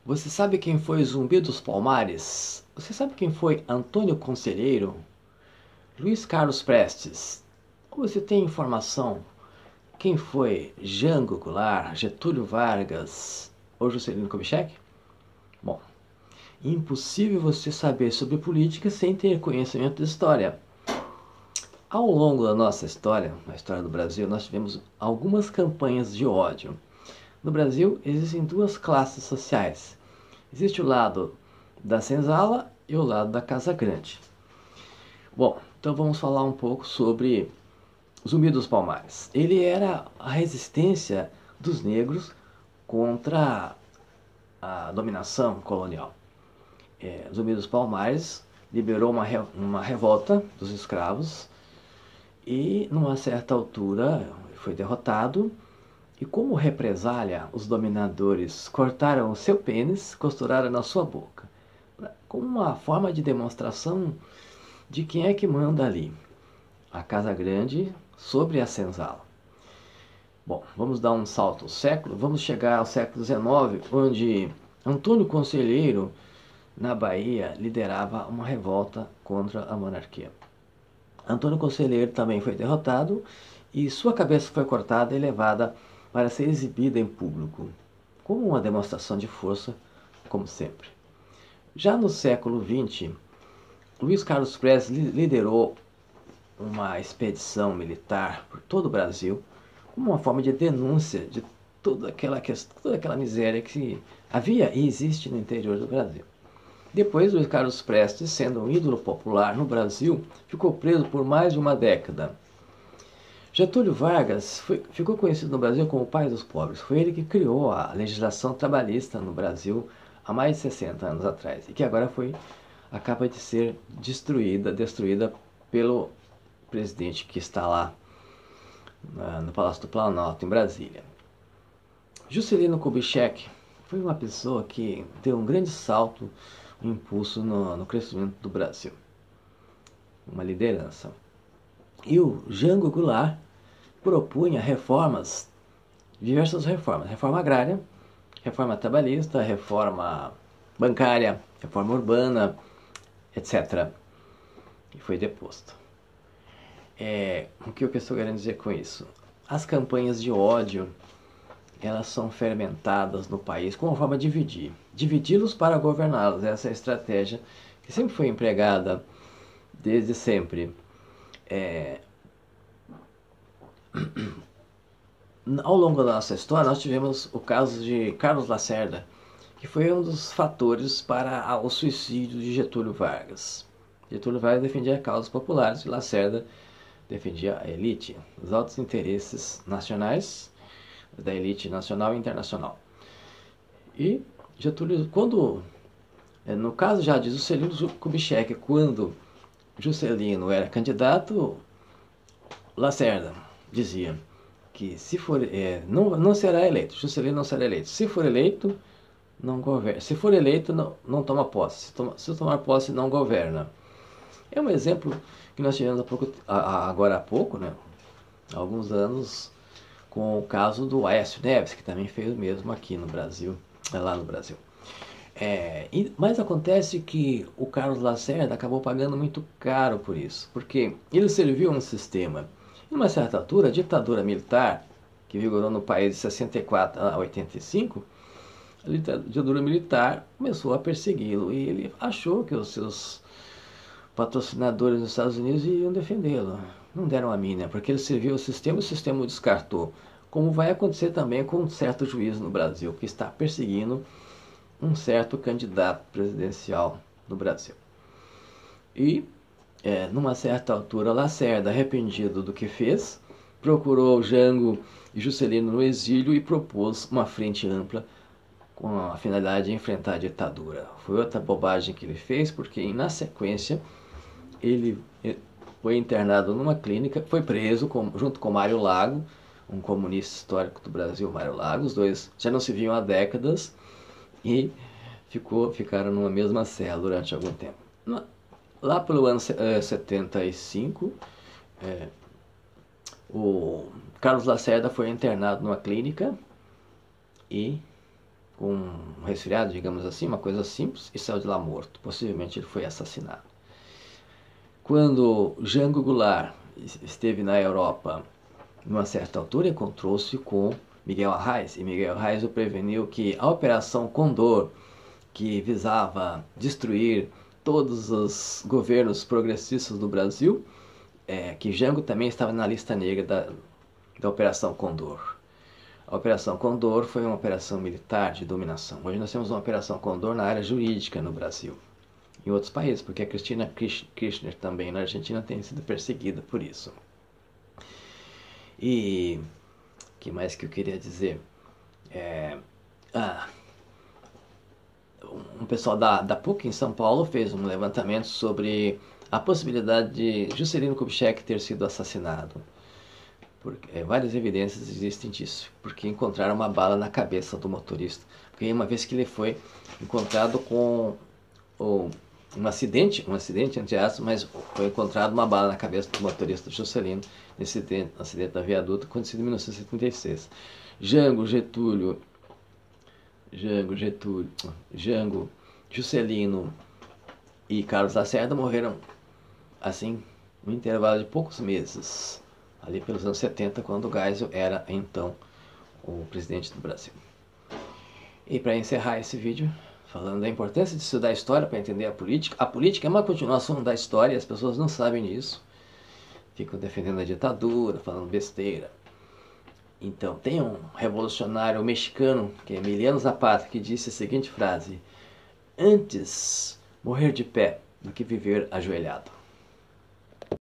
Você sabe quem foi Zumbi dos Palmares? Você sabe quem foi Antônio Conselheiro? Luiz Carlos Prestes? Ou você tem informação quem foi Jango Goulart, Getúlio Vargas ou Juscelino Kubitschek? Bom, impossível você saber sobre política sem ter conhecimento de história. Ao longo da nossa história, na história do Brasil, nós tivemos algumas campanhas de ódio. No Brasil, existem duas classes sociais. Existe o lado da senzala e o lado da casa grande. Bom, então vamos falar um pouco sobre Zumbi dos Palmares. Ele era a resistência dos negros contra a dominação colonial. Zumbi dos Palmares liberou uma revolta dos escravos e, numa certa altura, foi derrotado. E como represália, os dominadores cortaram o seu pênis, costuraram na sua boca, como uma forma de demonstração de quem é que manda ali, a Casa Grande sobre a senzala. Bom, vamos dar um salto ao século, vamos chegar ao século XIX, onde Antônio Conselheiro, na Bahia, liderava uma revolta contra a monarquia. Antônio Conselheiro também foi derrotado e sua cabeça foi cortada e levada para ser exibida em público, como uma demonstração de força, como sempre. Já no século XX, Luiz Carlos Prestes liderou uma expedição militar por todo o Brasil, como uma forma de denúncia de toda aquela miséria que havia e existe no interior do Brasil. Depois, Luiz Carlos Prestes, sendo um ídolo popular no Brasil, ficou preso por mais de uma década. Getúlio Vargas ficou conhecido no Brasil como o pai dos pobres. Foi ele que criou a legislação trabalhista no Brasil há mais de 60 anos atrás e que agora acaba de ser destruída pelo presidente que está lá no Palácio do Planalto, em Brasília. Juscelino Kubitschek foi uma pessoa que deu um grande salto, um impulso no crescimento do Brasil. Uma liderança. E o Jango Goulart propunha reformas, diversas reformas. Reforma agrária, reforma trabalhista, reforma bancária, reforma urbana, etc. E foi deposto. O que eu estou querendo dizer com isso? As campanhas de ódio, elas são fermentadas no país como uma forma de dividir. Dividi-los para governá-los. Essa é a estratégia que sempre foi empregada desde sempre. Ao longo da nossa história, nós tivemos o caso de Carlos Lacerda, que foi um dos fatores para o suicídio de Getúlio Vargas. Getúlio Vargas defendia causas populares e Lacerda defendia a elite, os altos interesses nacionais da elite nacional e internacional. E Getúlio, no caso já de Juscelino Kubitschek, quando Juscelino era candidato, Lacerda dizia que se for não será eleito, Juscelino não será eleito. Se for eleito, não governa. Se for eleito, não toma posse. Se tomar posse, não governa. É um exemplo que nós tivemos agora há pouco, né? Há alguns anos, com o caso do Aécio Neves, que também fez o mesmo aqui no Brasil, lá no Brasil. Mas acontece que o Carlos Lacerda acabou pagando muito caro por isso, porque ele serviu um sistema. Em uma certa altura, a ditadura militar, que vigorou no país de 64 a 85, a ditadura militar começou a persegui-lo e ele achou que os seus patrocinadores nos Estados Unidos iriam defendê-lo. Não deram a mínima, porque ele serviu o sistema e o sistema o descartou. Como vai acontecer também com um certo juiz no Brasil, que está perseguindo um certo candidato presidencial no Brasil. E, numa certa altura, Lacerda, arrependido do que fez, procurou Jango e Juscelino no exílio e propôs uma frente ampla com a finalidade de enfrentar a ditadura. Foi outra bobagem que ele fez, porque na sequência ele foi internado numa clínica, foi preso junto com Mário Lago, um comunista histórico do Brasil, Mário Lago. Os dois já não se viam há décadas e ficaram numa mesma cela durante algum tempo. Lá pelo ano 75, o Carlos Lacerda foi internado numa clínica e com um resfriado, digamos assim, uma coisa simples, e saiu de lá morto. Possivelmente ele foi assassinado. Quando Jango Goulart esteve na Europa, numa certa altura, encontrou-se com Miguel Arraes, e Miguel Arraes o preveniu que a Operação Condor, que visava destruir todos os governos progressistas do Brasil, que Jango também estava na lista negra da Operação Condor. A Operação Condor foi uma operação militar de dominação. Hoje nós temos uma Operação Condor na área jurídica no Brasil. Em outros países, porque a Cristina Kirchner também na Argentina tem sido perseguida por isso. E o que mais que eu queria dizer? Um pessoal da PUC em São Paulo fez um levantamento sobre a possibilidade de Juscelino Kubitschek ter sido assassinado. Porque, várias evidências existem disso, porque encontraram uma bala na cabeça do motorista. Porque uma vez que ele foi encontrado com um acidente entre aspas, mas foi encontrado uma bala na cabeça do motorista Juscelino nesse acidente da viaduto acontecido em 1976. Jango, Juscelino e Carlos Lacerda morreram assim, no intervalo de poucos meses, ali pelos anos 70, quando Geisel era então o presidente do Brasil. E para encerrar esse vídeo, falando da importância de estudar a história para entender a política é uma continuação da história e as pessoas não sabem disso. Ficam defendendo a ditadura, falando besteira. Então, tem um revolucionário mexicano, que é Emiliano Zapata, que disse a seguinte frase: antes morrer de pé do que viver ajoelhado.